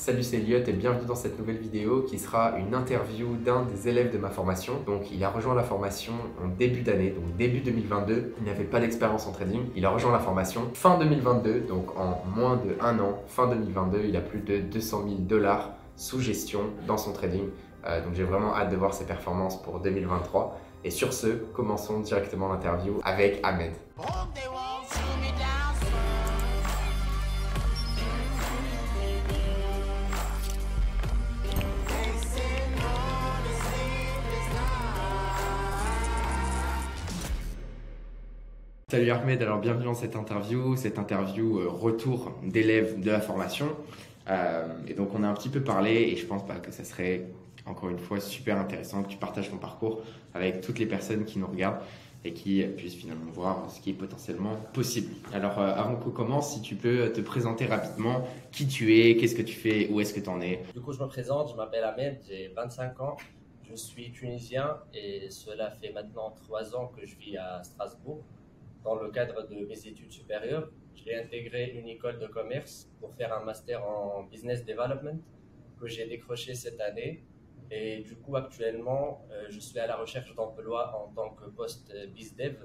Salut, c'est Elliot et bienvenue dans cette nouvelle vidéo qui sera une interview d'un des élèves de ma formation. Donc il a rejoint la formation en début d'année, donc début 2022. Il n'avait pas d'expérience en trading. Il a rejoint la formation fin 2022, donc en moins de un an, fin 2022, il a plus de 200 000 $ sous gestion dans son trading. Donc j'ai vraiment hâte de voir ses performances pour 2023. Et sur ce, commençons directement l'interview avec Ahmed. Salut Ahmed, alors bienvenue dans cette interview retour d'élèves de la formation. Et donc on a un petit peu parlé et je pense que ça serait encore une fois super intéressant que tu partages ton parcours avec toutes les personnes qui nous regardent et qui puissent finalement voir ce qui est potentiellement possible. Alors avant qu'on commence, si tu peux te présenter rapidement qui tu es, qu'est-ce que tu fais, où est-ce que tu en es? Du coup, je me présente, je m'appelle Ahmed, j'ai 25 ans, je suis tunisien et cela fait maintenant 3 ans que je vis à Strasbourg. Dans le cadre de mes études supérieures, j'ai intégré une école de commerce pour faire un master en business development que j'ai décroché cette année. Et du coup, actuellement, je suis à la recherche d'emploi en tant que post-bizdev.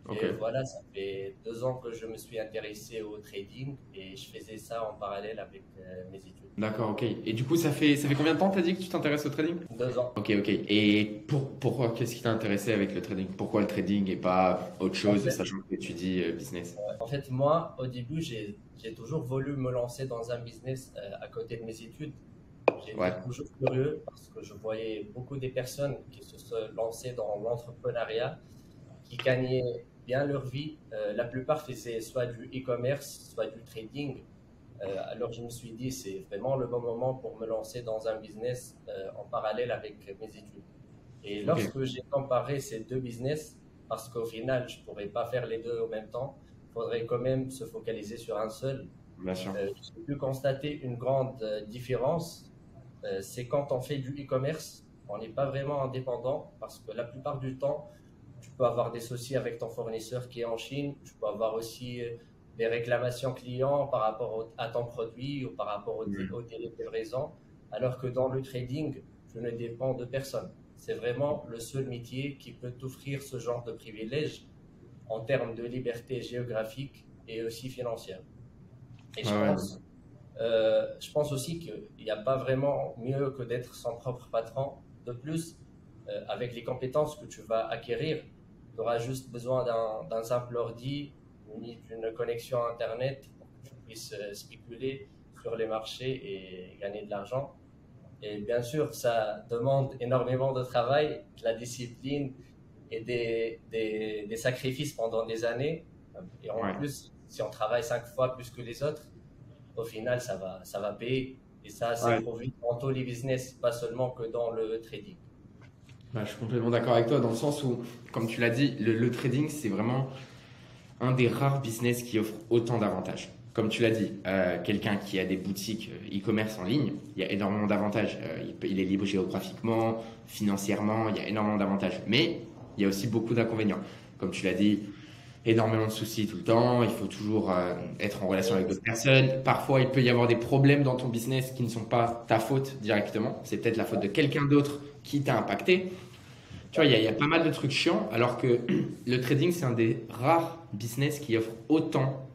Ok. Et voilà, ça fait 2 ans que je me suis intéressé au trading et je faisais ça en parallèle avec mes études. D'accord, ok. Et du coup, ça fait combien de temps t'as dit que tu t'intéresses au trading? 2 ans. Ok, ok. Et pourquoi, qu'est-ce qui t'a intéressé avec le trading? Pourquoi le trading et pas autre En chose, fait, sachant que tu étudies business? moi, au début, j'ai toujours voulu me lancer dans un business à côté de mes études. Ouais. J'étais toujours curieux parce que je voyais beaucoup des personnes qui se lançaient dans l'entrepreneuriat, qui gagnaient bien leur vie. La plupart faisaient soit du e-commerce, soit du trading. Alors je me suis dit, c'est vraiment le bon moment pour me lancer dans un business en parallèle avec mes études. Et Ok. lorsque j'ai comparé ces deux business, parce qu'au final, je ne pourrais pas faire les deux en même temps, il faudrait quand même se focaliser sur un seul. Bien sûr. J'ai pu constater une grande différence. C'est quand on fait du e-commerce, on n'est pas vraiment indépendant parce que la plupart du temps, tu peux avoir des soucis avec ton fournisseur qui est en Chine, tu peux avoir aussi des réclamations clients par rapport à ton produit ou par rapport au délai de livraison, alors que dans le trading, je ne dépends de personne. C'est vraiment le seul métier qui peut t'offrir ce genre de privilèges en termes de liberté géographique et aussi financière. Et Ouais, ouais. je pense aussi qu'il n'y a pas vraiment mieux que d'être son propre patron. De plus, avec les compétences que tu vas acquérir, tu auras juste besoin d'un simple ordi, ni d'une connexion Internet pour que tu puisses spéculer sur les marchés et gagner de l'argent. Et bien sûr, ça demande énormément de travail, de la discipline et des sacrifices pendant des années. Et en Ouais. plus, si on travaille 5 fois plus que les autres, au final, ça va payer. Et ça, c'est Ouais. prouvé dans tous les business, pas seulement que dans le trading. Bah, je suis complètement d'accord avec toi dans le sens où, comme tu l'as dit, le trading, c'est vraiment un des rares business qui offre autant d'avantages. Comme tu l'as dit, quelqu'un qui a des boutiques e-commerce en ligne, il y a énormément d'avantages. Il est libre géographiquement, financièrement, il y a énormément d'avantages. Mais il y a aussi beaucoup d'inconvénients. Comme tu l'as dit, énormément de soucis tout le temps. Il faut toujours être en relation avec d'autres personnes. Parfois, il peut y avoir des problèmes dans ton business qui ne sont pas ta faute directement. C'est peut-être la faute de quelqu'un d'autre qui t'a impacté. Tu vois, il y a pas mal de trucs chiants, alors que le trading, c'est un des rares business qui offre autant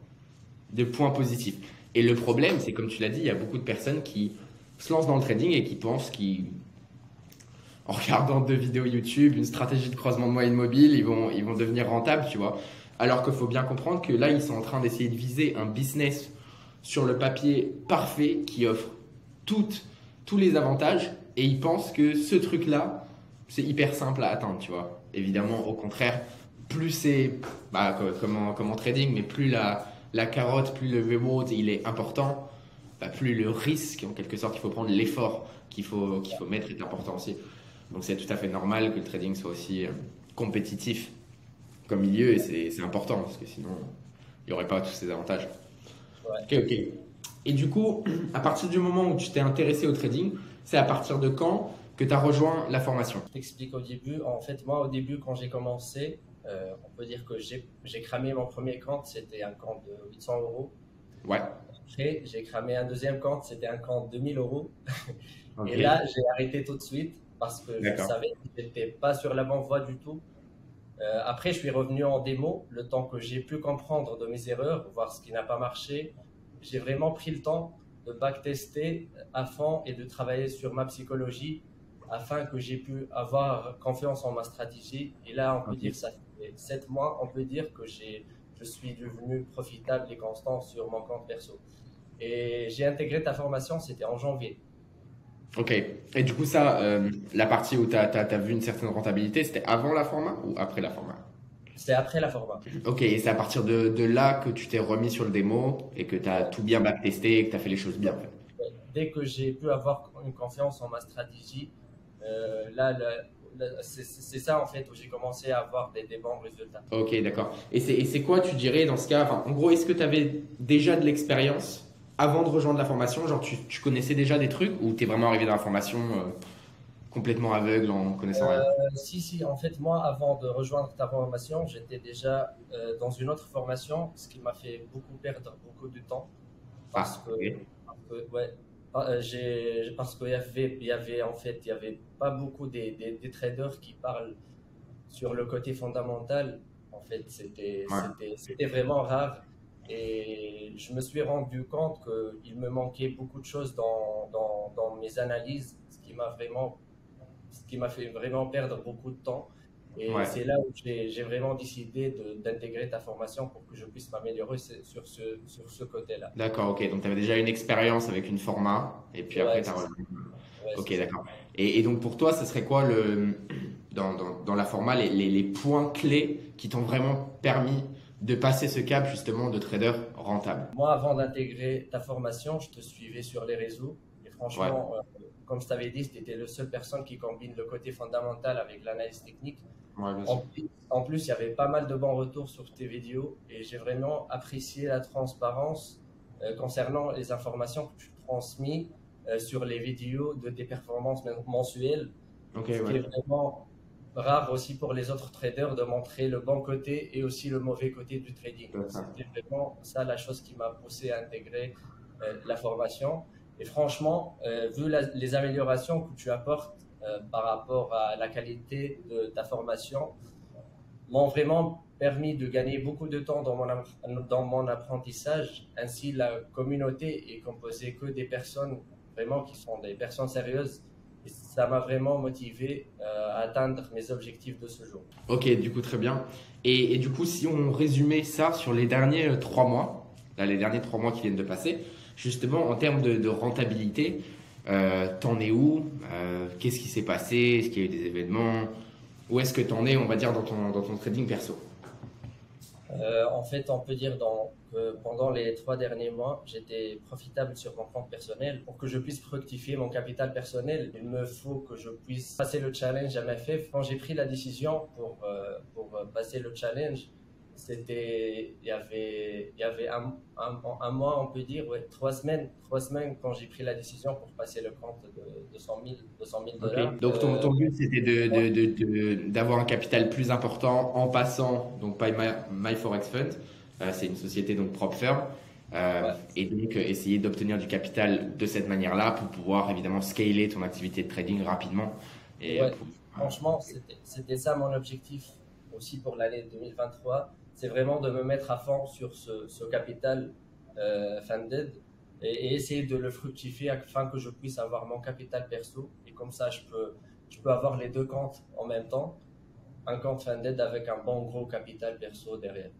de points positifs. Et le problème, c'est comme tu l'as dit, il y a beaucoup de personnes qui se lancent dans le trading et qui pensent qu'en regardant 2 vidéos YouTube, une stratégie de croisement de moyenne mobile, ils vont devenir rentables, tu vois. Alors qu'il faut bien comprendre que là, ils sont en train d'essayer de viser un business sur le papier parfait qui offre toutes, tous les avantages et ils pensent que ce truc-là, c'est hyper simple à atteindre, tu vois. Évidemment, au contraire, plus c'est, comme en trading, mais plus la carotte, plus le reward il est important, plus le risque, en quelque sorte, qu'il faut prendre, l'effort qu'il faut mettre est important aussi. Donc c'est tout à fait normal que le trading soit aussi compétitif comme milieu et c'est important parce que sinon il n'y aurait pas tous ces avantages. Ouais. Ok, ok. Et du coup, à partir du moment où tu t'es intéressé au trading, c'est à partir de quand que tu as rejoint la formation? Je t'explique au début. En fait, moi, au début, quand j'ai commencé, on peut dire que j'ai cramé mon premier compte. C'était un compte de 800 euros. Ouais, Après, j'ai cramé un deuxième compte, c'était un compte de 1000 euros. Ok, Et là, j'ai arrêté tout de suite parce que je d'accord. savais que je n'étais pas sur la bonne voie du tout. Après, je suis revenu en démo, le temps que j'ai pu comprendre de mes erreurs, voir ce qui n'a pas marché. J'ai vraiment pris le temps de backtester à fond et de travailler sur ma psychologie afin que j'ai pu avoir confiance en ma stratégie. Et là, on peut dire, Ok. ça fait 7 mois, on peut dire que je suis devenu profitable et constant sur mon compte perso. Et j'ai intégré ta formation, c'était en janvier. Ok. Et du coup, ça, la partie où tu as vu une certaine rentabilité, c'était avant la format ou après la format? C'est après la format. Ok, et c'est à partir de là que tu t'es remis sur le démo et que tu as tout bien backtesté et que tu as fait les choses bien en fait. Dès que j'ai pu avoir une confiance en ma stratégie, c'est ça en fait où j'ai commencé à avoir des bons résultats. Ok, d'accord. Et c'est quoi, tu dirais, dans ce cas, enfin, en gros, est-ce que tu avais déjà de l'expérience avant de rejoindre la formation? Genre, tu connaissais déjà des trucs ou tu es vraiment arrivé dans la formation complètement aveugle en connaissant rien? Si, si, en fait, moi, avant de rejoindre ta formation, j'étais déjà dans une autre formation, ce qui m'a fait beaucoup perdre beaucoup de temps parce Ah, que, ok. ouais, parce qu'il y avait, en fait, il y avait pas beaucoup des traders qui parlent sur le côté fondamental. En fait, Ouais. c'était vraiment rare. Et je me suis rendu compte qu'il me manquait beaucoup de choses dans mes analyses, ce qui m'a fait vraiment perdre beaucoup de temps. Et Ouais. c'est là où j'ai vraiment décidé d'intégrer ta formation pour que je puisse m'améliorer sur ce côté-là. D'accord, ok. Donc, tu avais déjà une expérience avec une format et puis après, Ouais, tu as c'est ça. rejoint. Ouais, Ok, c'est ça. d'accord. Et donc, pour toi, ce serait quoi dans la format, les points clés qui t'ont vraiment permis de passer ce cap justement de trader rentable? Moi, avant d'intégrer ta formation, je te suivais sur les réseaux. Et Ouais, franchement, comme je t'avais dit, tu étais la seule personne qui combine le côté fondamental avec l'analyse technique. ouais, bien sûr. En plus, il y avait pas mal de bons retours sur tes vidéos et j'ai vraiment apprécié la transparence concernant les informations que tu transmis sur les vidéos de tes performances mensuelles, Ok, ce qui ouais. est vraiment rare aussi pour les autres traders de montrer le bon côté et aussi le mauvais côté du trading. C'est ça. C'était vraiment ça la chose qui m'a poussé à intégrer la formation. Et franchement, vu les améliorations que tu apportes par rapport à la qualité de ta formation, m'ont vraiment permis de gagner beaucoup de temps dans mon apprentissage. Ainsi, la communauté est composée que des personnes vraiment qui sont des personnes sérieuses. Et ça m'a vraiment motivé à atteindre mes objectifs de ce jour. Ok, du coup, très bien. Et du coup, si on résumait ça sur les derniers 3 mois, là, les derniers 3 mois qui viennent de passer, justement, en termes de rentabilité, t'en es où? Qu'est-ce qui s'est passé? Est-ce qu'il y a eu des événements? Où est-ce que t'en es, on va dire, dans ton trading perso? En fait, on peut dire que pendant les 3 derniers mois, j'étais profitable sur mon compte personnel. Pour que je puisse fructifier mon capital personnel, il me faut que je puisse passer le challenge à ma FF. Quand j'ai pris la décision pour passer le challenge, il y avait un mois, on peut dire, ouais, 3 semaines quand j'ai pris la décision pour passer le compte de 100 000 dollars. Ok. Donc ton but c'était d'avoir un capital plus important en passant donc par My Forex Fund, c'est une société donc propre firm, Ouais, et donc essayer d'obtenir du capital de cette manière-là pour pouvoir évidemment scaler ton activité de trading rapidement. Et ouais, franchement, c'était ça mon objectif aussi pour l'année 2023. C'est vraiment de me mettre à fond sur ce capital funded et essayer de le fructifier afin que je puisse avoir mon capital perso. Et comme ça, je peux avoir les deux comptes en même temps. Un compte funded avec un bon gros capital perso derrière.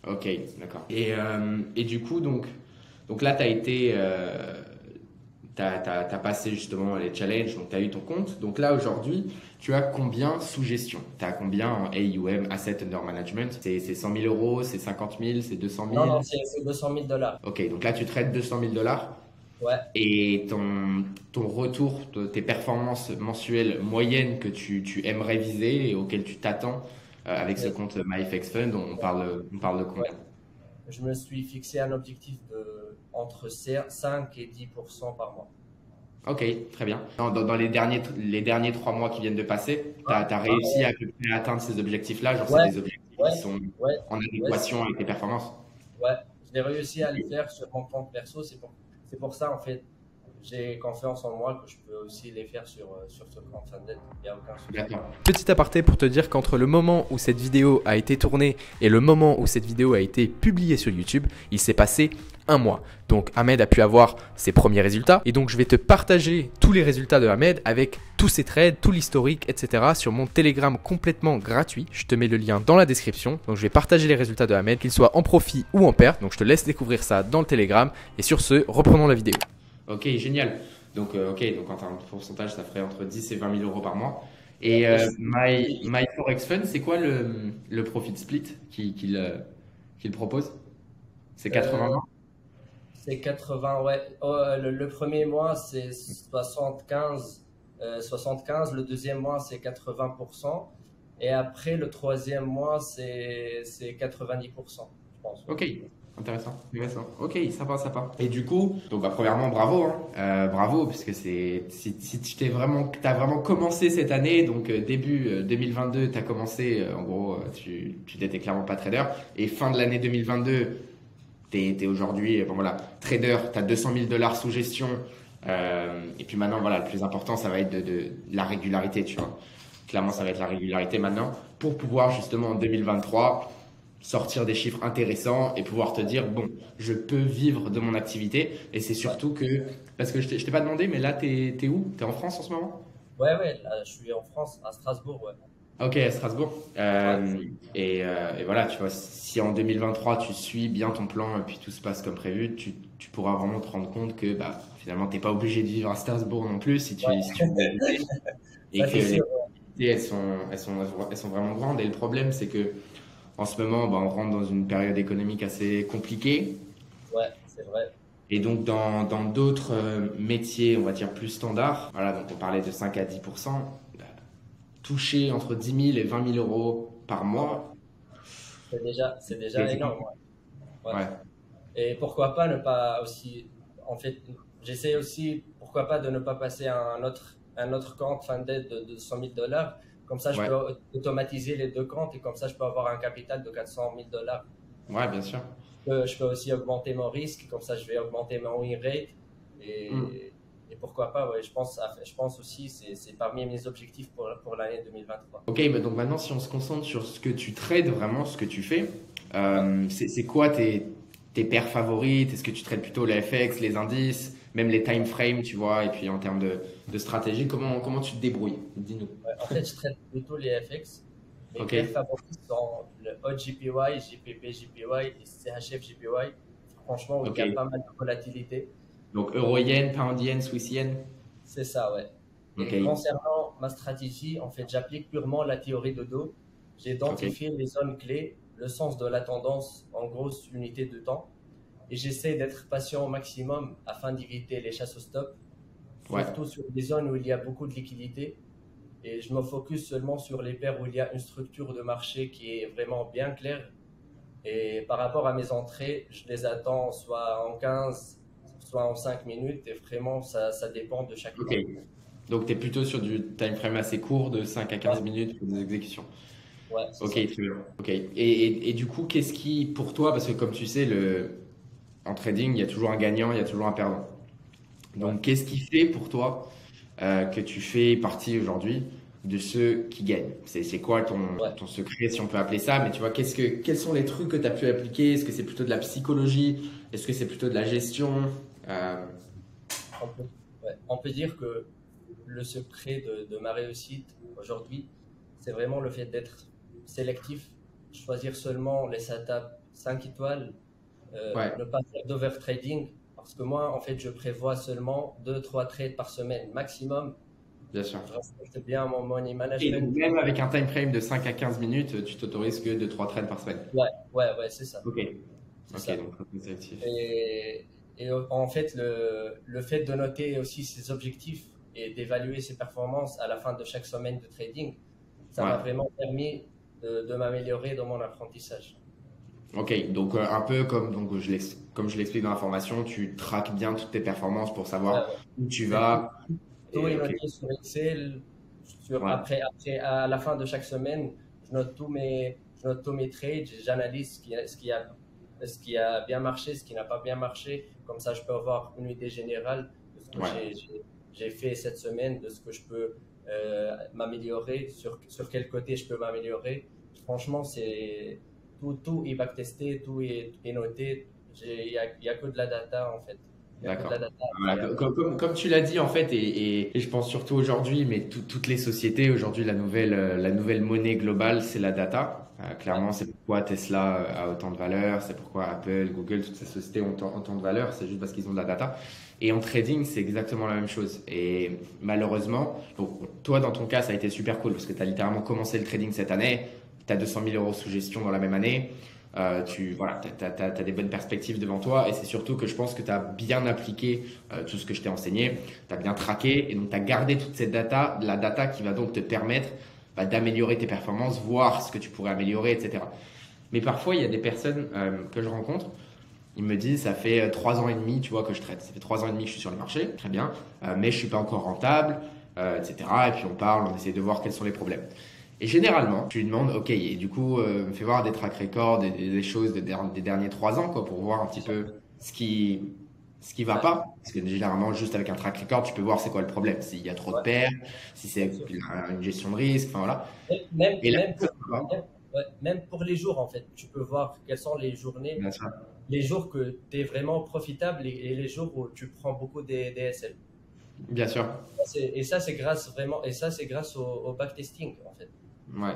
ok, d'accord. Et du coup donc là t'as passé justement les challenges, donc tu as eu ton compte. Donc là, aujourd'hui, tu as combien sous gestion? Tu as combien en AUM, Asset Under Management? C'est 100 000 euros, c'est 50 000, c'est 200 Non, 000? non, c'est 200 000 dollars. Ok, donc là, tu traites 200 000 dollars Ouais. et ton retour, tes performances mensuelles moyennes que tu aimerais viser et auxquelles tu t'attends avec ce Mais, compte MyFX Fund, on parle de ouais. combien? Je me suis fixé un objectif de entre 5 et 10% par mois. Ok, très bien. Dans les derniers 3 mois qui viennent de passer, tu Ah, as ah, réussi à peu près atteindre ces objectifs-là. Genre, c'est ouais, des objectifs qui ouais, sont ouais, en ouais, adéquation avec tes performances. ouais. Je j'ai réussi à le faire sur mon compte perso. C'est pour ça, en fait, j'ai confiance en moi que je peux aussi les faire sur ce compte Funded. Il n'y a aucun souci. D'accord. Petit aparté pour te dire qu'entre le moment où cette vidéo a été tournée et le moment où cette vidéo a été publiée sur YouTube, il s'est passé un mois. Donc Ahmed a pu avoir ses premiers résultats et donc je vais te partager tous les résultats de Ahmed avec tous ses trades, tout l'historique, etc. sur mon Telegram complètement gratuit. Je te mets le lien dans la description. Donc je vais partager les résultats de Ahmed, qu'ils soient en profit ou en perte. Donc je te laisse découvrir ça dans le Telegram et sur ce, reprenons la vidéo. Ok, génial. Donc, donc en termes de pourcentage, ça ferait entre 10 et 20 000 euros par mois. Et My Forex Fund, c'est quoi le profit split qu'il propose? C'est 80-20? C'est 80, ouais. Oh, le premier mois, c'est 75, le deuxième mois, c'est 80%. Et après, le troisième mois, c'est 90%, je pense. Ok, intéressant. Ok, sympa. Et du coup, donc premièrement, bravo, hein. Bravo, parce que si tu t'as vraiment commencé cette année, donc début 2022, tu as commencé, en gros, tu n'étais clairement pas trader. Et fin de l'année 2022, t'es aujourd'hui, bon voilà, trader, tu as 200 000 dollars sous gestion. Et puis maintenant, voilà, le plus important, ça va être de la régularité, tu vois. Clairement, ça va être la régularité maintenant pour pouvoir justement en 2023 sortir des chiffres intéressants et pouvoir te dire, bon, je peux vivre de mon activité. Et c'est surtout que, parce que je t'ai pas demandé, mais là, t'es où? T'es en France en ce moment? Ouais, là, je suis en France, à Strasbourg, ouais. Ok, à Strasbourg. Et voilà, tu vois, si en 2023 tu suis bien ton plan et puis tout se passe comme prévu, tu pourras vraiment te rendre compte que bah, finalement, t'es pas obligé de vivre à Strasbourg non plus si tu veux éviter. Et Ça, que c'est les sûr. opportunités, elles sont vraiment grandes. Et le problème, c'est que en ce moment, bah, on rentre dans une période économique assez compliquée. Ouais, c'est vrai. Et donc, dans d'autres métiers, on va dire plus standards, voilà, donc on parlait de 5 à 10%, toucher entre 10 000 et 20 000 euros par mois, C'est déjà énorme. Ouais. ouais. Et pourquoi pas ne pas aussi, en fait, j'essaie aussi, pourquoi pas de ne pas passer à un autre compte funded de 100 000 dollars. Comme ça, je Ouais. peux automatiser les deux comptes et comme ça, je peux avoir un capital de 400 000 dollars. Ouais, bien sûr. Je peux aussi augmenter mon risque, comme ça, je vais augmenter mon win rate. Et pourquoi pas, ouais, je pense aussi, c'est parmi mes objectifs pour l'année 2023. Ok, bah donc maintenant, si on se concentre sur ce que tu trades, vraiment ce que tu fais, Ouais. c'est quoi tes paires favorites? Est-ce que tu trades plutôt les FX, les indices, même les time frames, tu vois? Et puis en termes de stratégie, comment tu te débrouilles? Dis-nous. Ouais, en fait, je traite plutôt les FX. Mes Ok, paires favorites sont le OGPY, JPP JPY et CHF JPY. Franchement, où il y a ok. pas mal de volatilité. Donc euro-yen, pound-yen, Swiss-yen. C'est ça, ouais. Ok, Et concernant ma stratégie, en fait, j'applique purement la théorie de dos. J'ai ok, identifié les zones clés, le sens de la tendance en grosse unité de temps. Et j'essaie d'être patient au maximum afin d'éviter les chasses au stop, ouais. surtout sur des zones où il y a beaucoup de liquidité. Et je me focus seulement sur les paires où il y a une structure de marché qui est vraiment bien claire. Et par rapport à mes entrées, je les attends soit en 15, soit en 5 minutes. Et vraiment, ça dépend de chaque Ok. compte. Donc tu es plutôt sur du time frame assez court, de 5 à 15 minutes pour des exécutions. Ouais, c'est Ok, ça. très bien. Ok. Et du coup, qu'est-ce qui, pour toi, parce que comme tu sais, en trading, il y a toujours un gagnant, il y a toujours un perdant. Ouais. Donc, qu'est-ce qui fait pour toi que tu fais partie aujourd'hui de ceux qui gagnent? C'est quoi Ouais. ton secret, si on peut appeler ça? Mais tu vois, quels sont les trucs que tu as pu appliquer? Est-ce que c'est plutôt de la psychologie? Est-ce que c'est plutôt de la gestion? Euh, On peut, ouais. On peut dire que le secret de ma réussite aujourd'hui, c'est vraiment le fait d'être sélectif, choisir seulement les setups 5 étoiles, ouais, ne pas faire d'overtrading, parce que moi, en fait, je prévois seulement 2-3 trades par semaine maximum. bien sûr. Je respecte bien mon money Et donc, management. même avec un time frame de 5 à 15 minutes, tu t'autorises que 2-3 trades par semaine. Ouais, c'est ça. Ok, C'est ok, ça. donc c'est actif. Et en fait, le fait de noter aussi ses objectifs et d'évaluer ses performances à la fin de chaque semaine de trading, ça Ouais. m'a vraiment permis de m'améliorer dans mon apprentissage. Ok, donc un peu comme comme je l'explique dans la formation, tu traques bien toutes tes performances pour Ouais, savoir ouais. où tu C'est tout, vas. tout est Ok, noté sur Excel. ouais, À la fin de chaque semaine, je note tous mes trades, j'analyse ce qu'il y a ce qui a bien marché, ce qui n'a pas bien marché. Comme ça, je peux avoir une idée générale de ce que Ouais, j'ai fait cette semaine, de ce que je peux m'améliorer, sur quel côté je peux m'améliorer. Franchement, tout est backtesté, est noté. Il y a que de la data en fait. Il y a que de la d'accord. data. Voilà, comme tu l'as dit en fait, et je pense surtout aujourd'hui, mais toutes les sociétés, aujourd'hui, la nouvelle monnaie globale, c'est la data. Ouais, Clairement, c'est pourquoi Tesla a autant de valeur, c'est pourquoi Apple, Google, toutes ces sociétés ont autant de valeur, c'est juste parce qu'ils ont de la data. Et en trading, c'est exactement la même chose. Et malheureusement, donc, toi, dans ton cas, ça a été super cool parce que tu as littéralement commencé le trading cette année, tu as 200 000 euros sous gestion dans la même année. Voilà, t'as des bonnes perspectives devant toi et c'est surtout que je pense que tu as bien appliqué tout ce que je t'ai enseigné, tu as bien traqué et donc tu as gardé toute cette data, la data qui va donc te permettre d'améliorer tes performances, voir ce que tu pourrais améliorer, etc. Mais parfois, il y a des personnes que je rencontre, ils me disent, ça fait 3 ans et demi, tu vois, que je trade. Ça fait 3 ans et demi que je suis sur le marché, très bien, mais je suis pas encore rentable, etc. Et puis on parle, on essaie de voir quels sont les problèmes. Et généralement, tu lui demandes, ok, et du coup, me fais voir des track records, des choses des derniers 3 ans, quoi, pour voir un petit peu ce qui, ce qui va ouais, pas. Parce que généralement, juste avec un track record, tu peux voir c'est quoi le problème. S'il y a trop de ouais, pertes, si bien c'est sûr. une gestion de risque, enfin voilà. Même, Et là, même ça pour, va pas. même, ouais, même pour les jours, en fait, tu peux voir quelles sont les journées, Bien sûr. les jours que tu es vraiment profitable et les jours où tu prends beaucoup des DSL. Bien sûr. Et ça, c'est grâce vraiment, et ça, c'est grâce au backtesting, en fait. Ouais.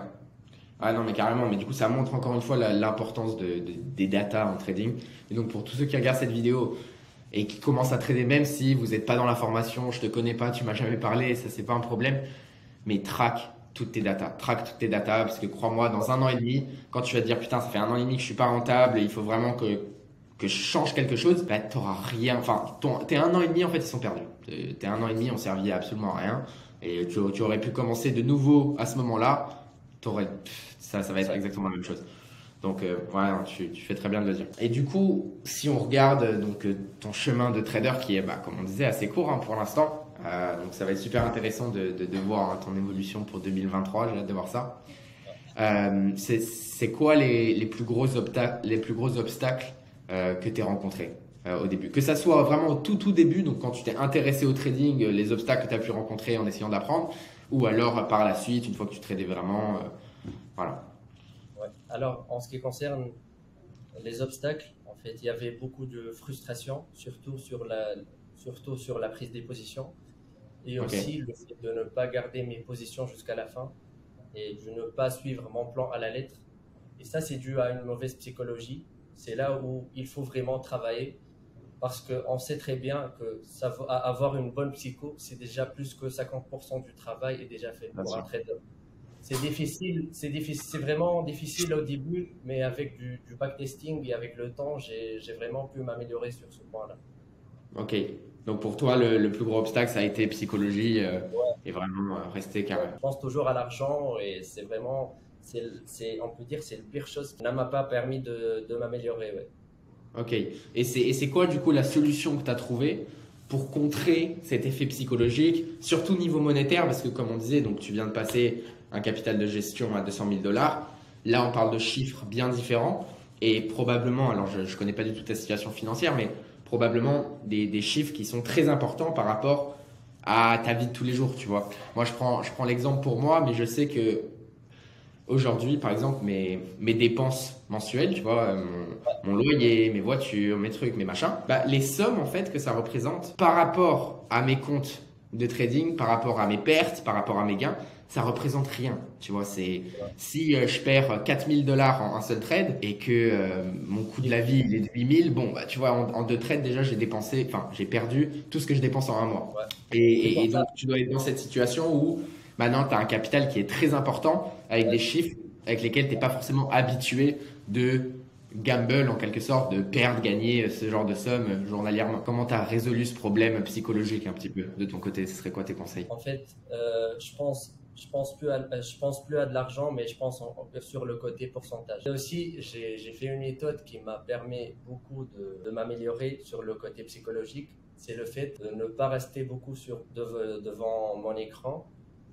Ah non, mais carrément. Mais du coup, ça montre encore une fois l'importance des data en trading. Et donc, pour tous ceux qui regardent cette vidéo et qui commencent à trader, même si vous n'êtes pas dans la formation, je te connais pas, tu m'as jamais parlé, ça, c'est pas un problème. Mais traque toutes tes datas. Traque toutes tes datas, parce que crois-moi, dans 1 an et demi, quand tu vas te dire, putain, ça fait 1 an et demi que je suis pas rentable et il faut vraiment que je change quelque chose, bah, t'auras rien. Enfin, tes 1 an et demi, en fait, ils sont perdus. Tes 1 an et demi ont servi à absolument rien. Et tu aurais pu commencer de nouveau à ce moment-là. Ça va être Ça, exactement la même chose. Donc, voilà, tu fais très bien de le dire. Et du coup, si on regarde donc, ton chemin de trader qui est, comme on disait, assez court pour l'instant, donc ça va être super intéressant de voir ton évolution pour 2023. J'ai hâte de voir ça. C'est quoi les plus gros obstacles que tu as rencontrés au début? Que ça soit vraiment au tout début, donc quand tu t'es intéressé au trading, les obstacles que tu as pu rencontrer en essayant d'apprendre, ou alors par la suite, une fois que tu tradais vraiment, voilà. ouais. Alors, en ce qui concerne les obstacles, en fait, il y avait beaucoup de frustration, surtout sur la prise des positions, et Ok, aussi le fait de ne pas garder mes positions jusqu'à la fin et de ne pas suivre mon plan à la lettre. Et ça, c'est dû à une mauvaise psychologie. C'est là où il faut vraiment travailler parce qu'on sait très bien que avoir une bonne psycho, c'est déjà plus que 50% du travail est déjà fait bien pour un sûr. trader. C'est vraiment difficile au début, mais avec du backtesting et avec le temps, j'ai vraiment pu m'améliorer sur ce point-là. Ok. Donc pour toi, le plus gros obstacle, ça a été psychologie et vraiment rester Ouais, carré. je pense toujours à l'argent et c'est vraiment, on peut dire, c'est la pire chose qui ne m'a pas permis de m'améliorer. Ouais. Ok. Et c'est quoi du coup la solution que tu as trouvée pour contrer cet effet psychologique, surtout niveau monétaire, parce que comme on disait, donc tu viens de passer un capital de gestion à 200 000 dollars. Là, on parle de chiffres bien différents et probablement, alors je ne connais pas du tout ta situation financière, mais probablement des chiffres qui sont très importants par rapport à ta vie de tous les jours, tu vois. Moi, je prends l'exemple pour moi, mais je sais que aujourd'hui, par exemple, mes dépenses mensuelles, tu vois, mon loyer, mes voitures, mes trucs, mes machins, les sommes en fait que ça représente par rapport à mes comptes de trading, par rapport à mes pertes, par rapport à mes gains, ça représente rien. Tu vois, c'est si je perds 4 000 dollars en un seul trade et que mon coût de la vie il est de 8 000, bon, tu vois, en deux trades déjà j'ai perdu tout ce que je dépense en un mois. Ouais. Et, C'est et- pour et ça. donc, tu dois être dans cette situation où maintenant, tu as un capital qui est très important avec des Ouais. chiffres avec lesquels tu n'es pas forcément habitué de gamble en quelque sorte, de perdre, gagner ce genre de somme journalièrement. Comment tu as résolu ce problème psychologique un petit peu de ton côté? Ce serait quoi tes conseils? En fait, je pense plus à de l'argent, mais je pense sur le côté pourcentage. Et aussi, j'ai fait une méthode qui m'a permis beaucoup de m'améliorer sur le côté psychologique. C'est le fait de ne pas rester beaucoup devant mon écran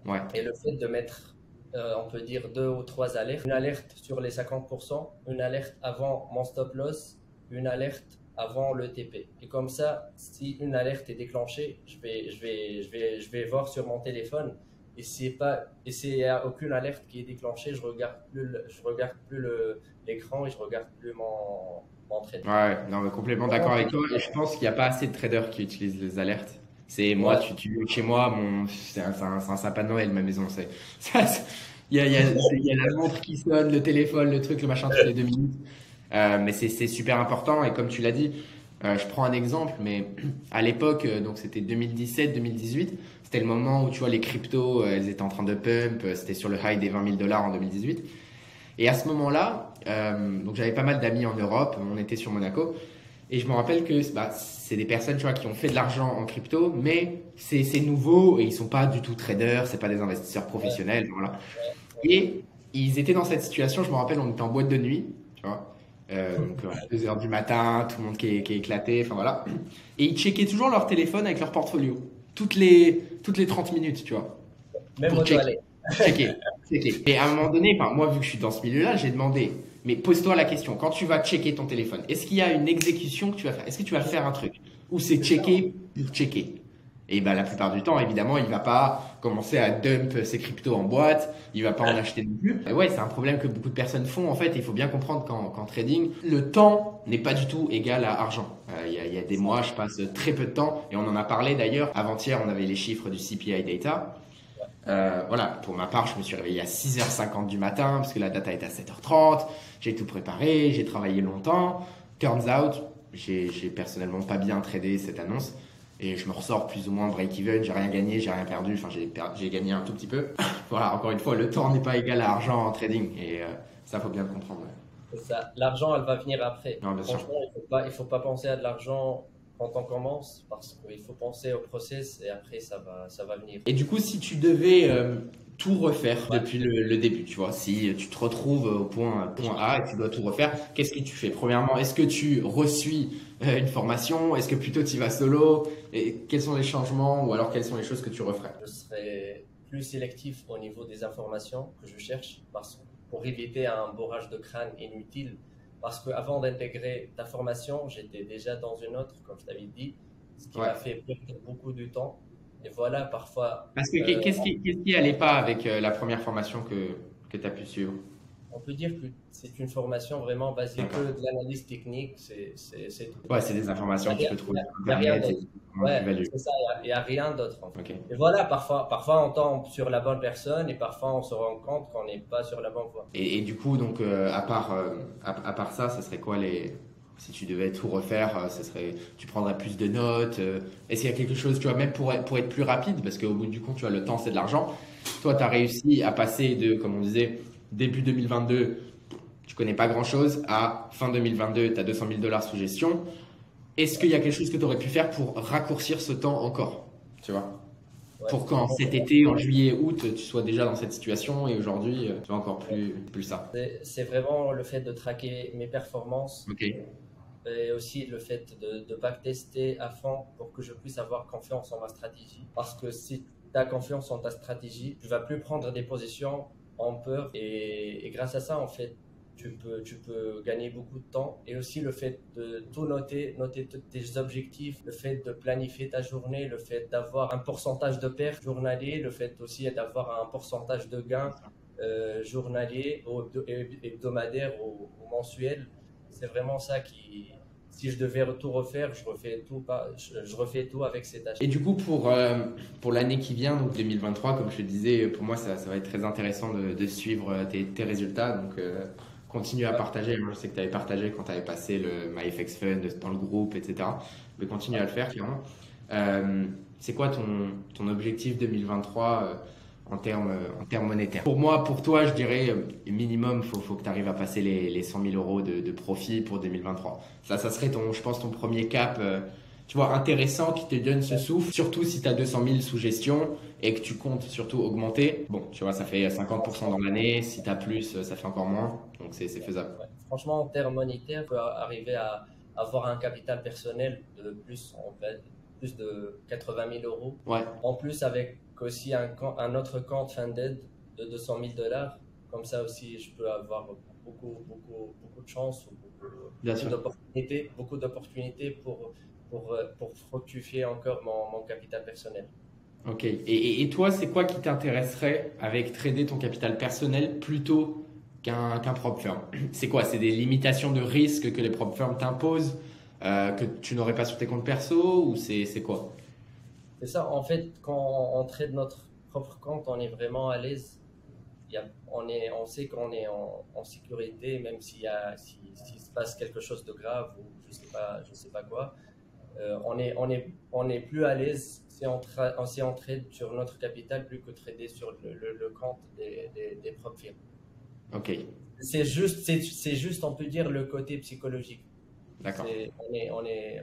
Ouais, et le fait de mettre, on peut dire, 2 ou 3 alertes. Une alerte sur les 50%, une alerte avant mon stop loss une alerte avant le TP. Et comme ça, si une alerte est déclenchée, je vais voir sur mon téléphone. Et s'il n'y a aucune alerte qui est déclenchée, je regarde plus l'écran et je regarde plus mon trade. Ouais, non, mais complètement d'accord avec toi. Et je pense qu'il n'y a pas assez de traders qui utilisent les alertes. C'est moi, Ouais, chez moi, c'est un sapin de Noël, ma maison. Il y a la montre qui sonne, le téléphone, le truc, le machin toutes les 2 minutes. Mais c'est super important. Et comme tu l'as dit, je prends un exemple, mais à l'époque, donc c'était 2017-2018, c'était le moment où tu vois les cryptos, elles étaient en train de pump, c'était sur le high des 20 000 dollars en 2018. Et à ce moment-là, donc j'avais pas mal d'amis en Europe, on était sur Monaco, et je me rappelle que bah, c'est des personnes tu vois, qui ont fait de l'argent en crypto, mais c'est nouveau et ils sont pas du tout traders, c'est pas des investisseurs ouais, professionnels, voilà. ouais, Et ils étaient dans cette situation, je me rappelle, on était en boîte de nuit, tu vois, donc à 2 heures du matin, tout le monde qui est éclaté, enfin voilà. Et ils checkaient toujours leur téléphone avec leur portfolio, toutes les 30 minutes, tu vois, même pour aux checker. toilettes. Checker, checker. Et à un moment donné, enfin, moi, vu que je suis dans ce milieu-là, j'ai demandé, mais pose-toi la question, quand tu vas checker ton téléphone, est-ce qu'il y a une exécution que tu vas faire? Est-ce que tu vas faire un truc? Ou c'est C'est ça. checker pour checker? Et ben, la plupart du temps, évidemment, il va pas commencer à dump ses cryptos en boîte, il va pas en acheter non plus. Et ouais, c'est un problème que beaucoup de personnes font, en fait. Il faut bien comprendre qu'en trading, le temps n'est pas du tout égal à argent. Il y a des mois, je passe très peu de temps, et on en a parlé d'ailleurs. Avant-hier, on avait les chiffres du CPI data. Voilà, pour ma part, je me suis réveillé à 6h50 du matin parce que la data était à 7h30. J'ai tout préparé, j'ai travaillé longtemps. Turns out, j'ai personnellement pas bien tradé cette annonce et je me ressors plus ou moins break-even. J'ai rien gagné, j'ai rien perdu. Enfin, j'ai gagné un tout petit peu. Voilà, encore une fois, le temps n'est pas égal à argent en trading et ça, faut bien le comprendre. Ouais. C'est ça. L'argent, elle va venir après. Non, bien sûr. Franchement, il faut pas penser à de l'argent quand on commence parce qu'il faut penser au process et après, ça va venir. Et du coup, si tu devais tout refaire Ouais. depuis le début, tu vois, si tu te retrouves au point A et tu dois tout refaire, qu'est-ce que tu fais? Premièrement, est-ce que tu reçuis une formation? Est-ce que plutôt tu vas solo? Et quels sont les changements ou alors quelles sont les choses que tu referais? Je serai plus sélectif au niveau des informations que je cherche pour éviter un bourrage de crâne inutile. Parce qu'avant d'intégrer ta formation, j'étais déjà dans une autre, comme je t'avais dit, ce qui Ouais. m'a fait perdre beaucoup de temps. Et voilà, parfois, Parce que qu'est-ce qui allait pas avec la première formation que tu as pu suivre? on peut dire que c'est une formation vraiment basée D'accord. que de l'analyse technique, c'est tout. Ouais, c'est des Il informations que n'y tu a, peux trouver y a- sur y a rien Internet, d'autre. c'est vraiment Ouais, plus-value. c'est ça, il y a rien d'autre en fait. Ok. Et voilà, parfois on tombe sur la bonne personne et parfois on se rend compte qu'on n'est pas sur la bonne voie. Et du coup, donc, à part ça, ce serait quoi si tu devais tout refaire, tu prendrais plus de notes, est-ce qu'il y a quelque chose, tu vois, même pour être plus rapide, parce qu'au bout du compte, tu vois, le temps, c'est de l'argent. Toi, tu as réussi à passer comme on disait, début 2022, tu connais pas grand-chose, à fin 2022, tu as 200 000 dollars sous gestion. Est-ce qu'il y a quelque chose que tu aurais pu faire pour raccourcir ce temps encore, tu vois? Ouais. Pour qu'en cet été, en juillet, août, tu sois déjà dans cette situation et aujourd'hui, tu vois encore plus ça. C'est vraiment le fait de traquer mes performances Ok. et aussi le fait de backtester à fond pour que je puisse avoir confiance en ma stratégie. Parce que si tu as confiance en ta stratégie, tu vas plus prendre des positions en peur et grâce à ça, en fait, tu peux gagner beaucoup de temps. Et aussi le fait de tout noter tous tes objectifs, le fait de planifier ta journée, le fait d'avoir un pourcentage de perte journalier, le fait aussi d'avoir un pourcentage de gain journalier, hebdomadaire ou mensuel. C'est vraiment ça qui, si je devais tout refaire, je refais tout avec ces tâches. Et du coup, pour l'année qui vient, donc 2023, comme je te disais, pour moi, ça va être très intéressant de suivre tes résultats. Donc, continue à partager. Moi, je sais que tu avais partagé quand tu avais passé le MyFX Fund dans le groupe, etc. Mais continue à le faire, clairement. C'est quoi ton objectif 2023 en termes monétaires? Pour moi, pour toi, je dirais minimum, faut que tu arrives à passer les 100 000 euros de profit pour 2023. Ça serait je pense, ton premier cap, tu vois, intéressant qui te donne ce souffle. Surtout si tu as 200 000 sous gestion et que tu comptes surtout augmenter. Bon, tu vois, ça fait 50% dans l'année. Si tu as plus, ça fait encore moins. Donc, c'est faisable. Ouais. Franchement, en termes monétaires, on peut arriver à avoir un capital personnel de plus, en fait, plus de 80 000 euros. Ouais. En plus, avec aussi un autre compte funded de 200 000 dollars. Comme ça aussi, je peux avoir beaucoup de chance ou Bien sûr. beaucoup d'opportunités pour fructifier encore mon capital personnel. Ok. Et toi, c'est quoi qui t'intéresserait avec trader ton capital personnel plutôt qu'un prop firm? C'est quoi? C'est des limitations de risque que les prop firms t'imposent que tu n'aurais pas sur tes comptes perso ou c'est quoi? C'est ça, en fait, quand on trade notre propre compte, on est vraiment à l'aise. On sait qu'on est en sécurité, même s'il se passe quelque chose de grave ou je sais pas quoi. On est plus à l'aise si on trade sur notre capital plus que trader sur le compte des propres firmes. Ok, C'est juste, on peut dire, le côté psychologique. d'accord.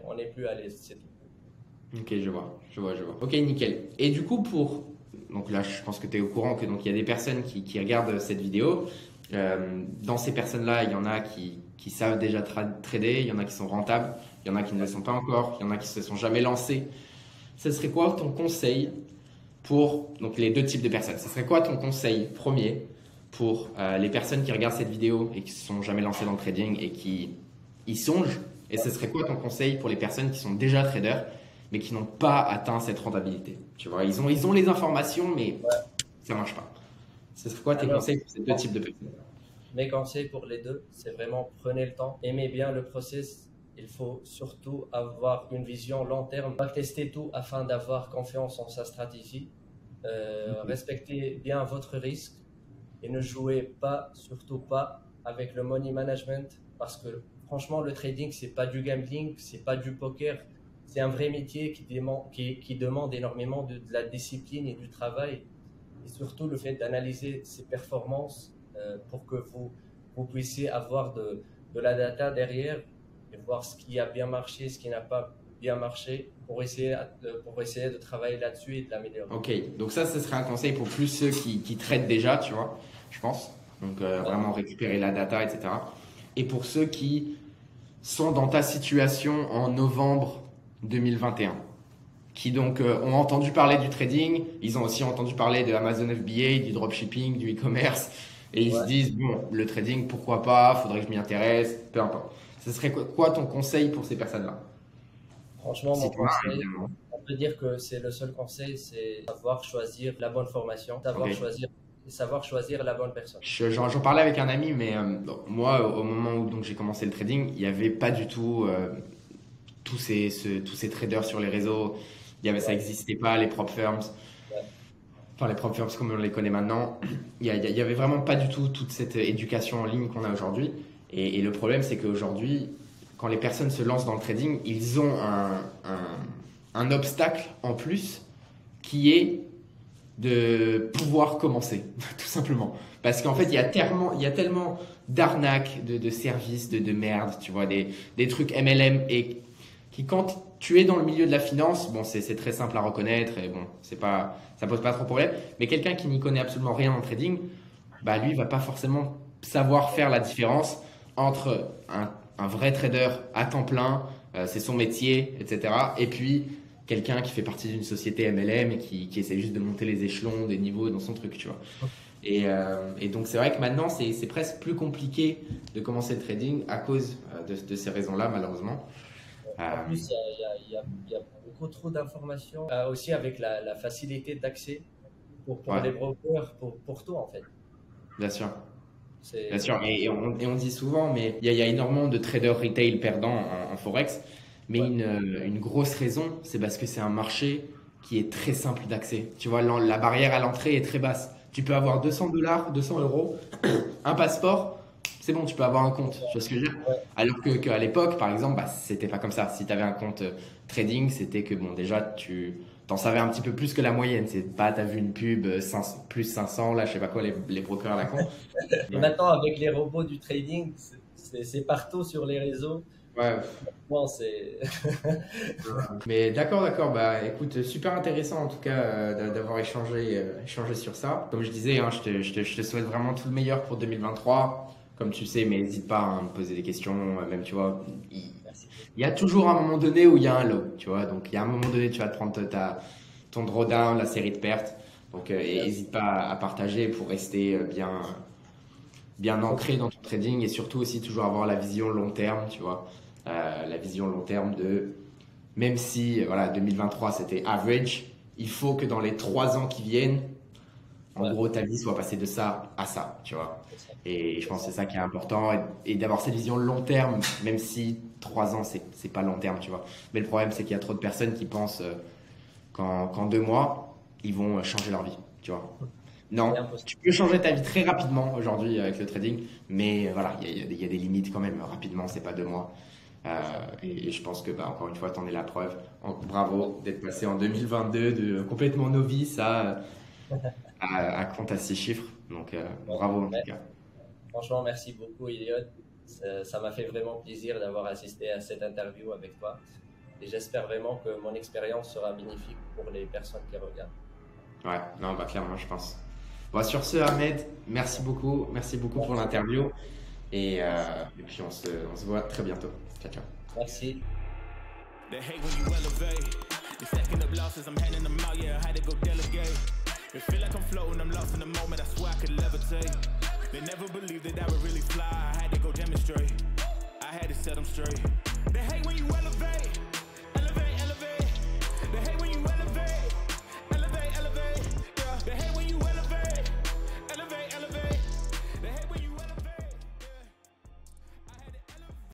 On est plus à l'aise, c'est tout. Ok, je vois. Ok, nickel. Et du coup, donc là, je pense que tu es au courant que donc il y a des personnes qui regardent cette vidéo. Dans ces personnes-là, il y en a qui savent déjà trader, il y en a qui sont rentables, il y en a qui ne le sont pas encore, il y en a qui se sont jamais lancés. Ce serait quoi ton conseil pour donc les deux types de personnes? Ce serait quoi ton conseil premier pour les personnes qui regardent cette vidéo et qui ne se sont jamais lancées dans le trading et qui y songent? Et ce serait quoi ton conseil pour les personnes qui sont déjà traders mais qui n'ont pas atteint cette rentabilité? Tu vois, ils ont les informations, mais ça ne marche pas. Ce serait quoi tes Alors, conseils pour ces deux types de personnes? mes conseils pour les deux, c'est vraiment prenez le temps, aimez bien le process. Il faut surtout avoir une vision long terme, pas tester tout afin d'avoir confiance en sa stratégie. Respectez bien votre risque et ne jouez pas, surtout pas, avec le money management parce que franchement, le trading, c'est pas du gambling, c'est pas du poker. C'est un vrai métier qui demande énormément de la discipline et du travail et surtout le fait d'analyser ses performances pour que vous puissiez avoir de la data derrière et voir ce qui a bien marché, ce qui n'a pas bien marché pour essayer de travailler là-dessus et de l'améliorer. Ok, donc ça, ce serait un conseil pour plus ceux qui traitent déjà, tu vois, je pense. Donc vraiment récupérer la data, etc. Et pour ceux qui sont dans ta situation en novembre 2021, qui donc ont entendu parler du trading, ils ont aussi entendu parler de Amazon FBA, du dropshipping, du e-commerce, et ils se disent, bon, le trading, pourquoi pas, faudrait que je m'y intéresse, peu importe. Ce serait quoi ton conseil pour ces personnes-là? Franchement, Si mon tu en as, conseil, évidemment. on peut dire que c'est le seul conseil, c'est savoir choisir la bonne formation, Ok. savoir choisir la bonne personne. J'en parlais avec un ami, mais donc, moi, au moment où donc, j'ai commencé le trading, il n'y avait pas du tout tous ces traders sur les réseaux. Ça Ouais, n'existait pas, les prop firms. ouais, Enfin, les prop firms comme on les connaît maintenant. Il y avait vraiment pas du tout toute cette éducation en ligne qu'on a aujourd'hui. Et le problème, c'est qu'aujourd'hui, quand les personnes se lancent dans le trading, ils ont un obstacle en plus qui est de pouvoir commencer, tout simplement. Parce qu'en fait, il y a tellement d'arnaques, de services, de merde, tu vois, des trucs MLM et qui, quand tu es dans le milieu de la finance, bon, c'est très simple à reconnaître et bon, ça pose pas trop de problème. Mais quelqu'un qui n'y connaît absolument rien en trading, bah, lui, va pas forcément savoir faire la différence entre un vrai trader à temps plein, c'est son métier, etc. Et puis, quelqu'un qui fait partie d'une société MLM et qui essaie juste de monter les échelons des niveaux dans son truc, tu vois. Et donc, c'est vrai que maintenant, c'est presque plus compliqué de commencer le trading à cause de ces raisons-là, malheureusement. Euh, en plus, il y a beaucoup trop d'informations, aussi avec la facilité d'accès pour ouais, les brokers, pour tout en fait. bien sûr. Bien C'est sûr. Et on dit souvent, mais il y a énormément de traders retail perdants en Forex. Mais ouais, une grosse raison, c'est parce que c'est un marché qui est très simple d'accès. Tu vois, la barrière à l'entrée est très basse. Tu peux avoir 200 $, 200 €, un passeport, c'est bon, tu peux avoir un compte. Tu vois ce que je veux dire? ouais, Alors qu'à l'époque, par exemple, bah, c'était pas comme ça. Si tu avais un compte trading, c'était que bon, déjà, tu t'en savais un petit peu plus que la moyenne. C'est pas, t'as vu une pub 500 plus 500, là, je sais pas quoi, les brokers à la con. et Ouais. maintenant, avec les robots du trading, c'est partout sur les réseaux. Ouais. Bon, c'est Mais d'accord, d'accord. Bah, écoute, super intéressant en tout cas d'avoir échangé sur ça. Comme je disais, hein, je te souhaite vraiment tout le meilleur pour 2023. Comme tu sais, mais n'hésite pas hein, à me poser des questions. Même, tu vois, merci. il y a toujours un moment donné où il y a un low, tu vois. Donc, il y a un moment donné, tu vas te prendre ton drawdown, la série de pertes. Donc, Merci. n'hésite pas à partager pour rester bien ancré dans ton trading et surtout aussi toujours avoir la vision long terme, tu vois. La vision long terme de, même si voilà, 2023 c'était average, il faut que dans les 3 ans qui viennent, en gros, ta vie soit passée de ça à ça, tu vois. Et je pense que c'est ça qui est important et d'avoir cette vision long terme, même si 3 ans, c'est pas long terme, tu vois. Mais le problème, c'est qu'il y a trop de personnes qui pensent qu'en 2 mois, ils vont changer leur vie, tu vois. Non, tu peux changer ta vie très rapidement aujourd'hui avec le trading, mais voilà, il y a des limites quand même. Rapidement, c'est pas 2 mois. Et je pense que, encore une fois, tu en es la preuve. Bravo d'être passé en 2022 de complètement novice à compte à 6 chiffres. Donc, bravo en tout cas. Franchement, merci beaucoup, Elliot. Ça m'a fait vraiment plaisir d'avoir assisté à cette interview avec toi. Et j'espère vraiment que mon expérience sera bénéfique pour les personnes qui regardent. Ouais, non, clairement, je pense. Bon, sur ce, Ahmed, merci beaucoup. Merci beaucoup pour l'interview. Et puis, on se voit très bientôt. Ciao, ciao. Merci. It feel like I'm floating, I'm lost in the moment, I swear I could levitate. They never believed that I would really fly, I had to go demonstrate. I had to set them straight. They hate when you elevate.